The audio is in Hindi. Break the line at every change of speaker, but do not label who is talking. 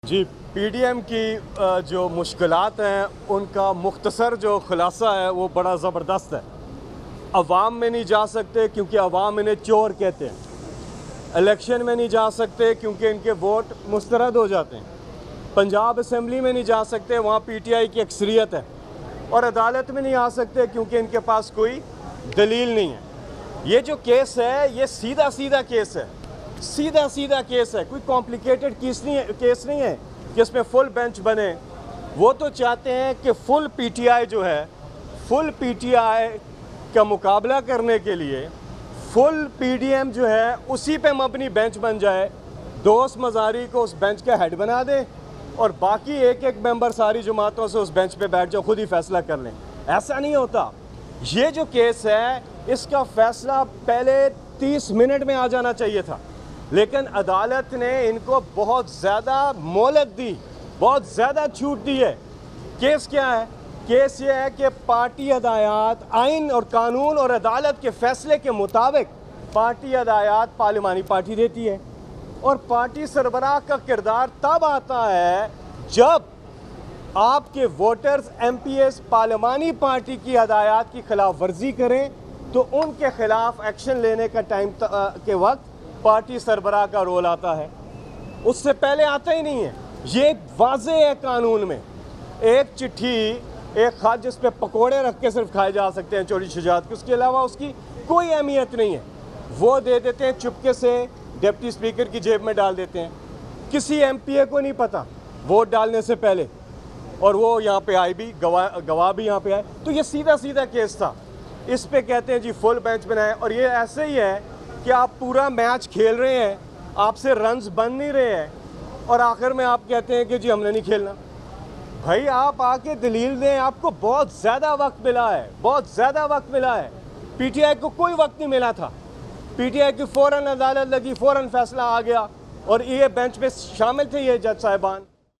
जी, पीडीएम की जो मुश्किलात हैं उनका मुख्तसर जो खुलासा है वो बड़ा ज़बरदस्त है। अवाम में नहीं जा सकते क्योंकि अवाम इन्हें चोर कहते हैं। इलेक्शन में नहीं जा सकते क्योंकि इनके वोट मुस्तरद हो जाते हैं। पंजाब असम्बली में नहीं जा सकते, वहाँ पीटीआई की अक्सरियत है। और अदालत में नहीं आ सकते क्योंकि इनके पास कोई दलील नहीं है। ये जो केस है ये सीधा सीधा केस है, सीधा सीधा केस है, कोई कॉम्प्लिकेटेड केस नहीं है कि इसमें फुल बेंच बने। वो तो चाहते हैं कि फुल पीटीआई जो है, फुल पीटीआई का मुकाबला करने के लिए फुल पीडीएम जो है उसी पे मबनी बेंच बन जाए। दोस्त मज़ारी को उस बेंच का हेड बना दें और बाकी एक एक मेंबर सारी जमातों से उस बेंच पे बैठ जाओ, खुद ही फैसला कर लें। ऐसा नहीं होता। ये जो केस है इसका फैसला पहले 30 मिनट में आ जाना चाहिए था, लेकिन अदालत ने इनको बहुत ज़्यादा मोहलत दी, बहुत ज़्यादा छूट दी है। केस क्या है? केस ये है कि पार्टी हदायत आइन और कानून और अदालत के फैसले के मुताबिक पार्टी हदायत पार्लिमानी पार्टी देती है और पार्टी सरबराह का किरदार तब आता है जब आपके वोटर्स एमपीएस पार्लिमानी पार्टी की हदायत की खिलाफ वर्जी करें तो उनके खिलाफ एक्शन लेने का टाइम के वक्त पार्टी सरबराह का रोल आता है। उससे पहले आता ही नहीं है। ये वाज़े है कानून में। एक चिट्ठी, एक खत जिस पे पकोड़े रख के सिर्फ खाए जा सकते हैं चोरी शुजात के, उसके अलावा उसकी कोई अहमियत नहीं है। वो दे देते हैं चुपके से, डिप्टी स्पीकर की जेब में डाल देते हैं। किसी एमपीए को नहीं पता वोट डालने से पहले, और वो यहाँ पे आए भी, गवाह भी यहाँ पे आए। तो ये सीधा सीधा केस था। इस पे कहते हैं जी फुल बेंच बनाए, और ये ऐसे ही है कि आप पूरा मैच खेल रहे हैं, आपसे रन्स बन नहीं रहे हैं और आखिर में आप कहते हैं कि जी हमने नहीं खेलना। भाई आप आके दलील दें। आपको बहुत ज़्यादा वक्त मिला है, बहुत ज़्यादा वक्त मिला है। पीटीआई को कोई वक्त नहीं मिला था। पीटीआई की फ़ौरन अदालत लगी, फ़ौरन फैसला आ गया और ये बेंच पे शामिल थे ये जज साहिबान।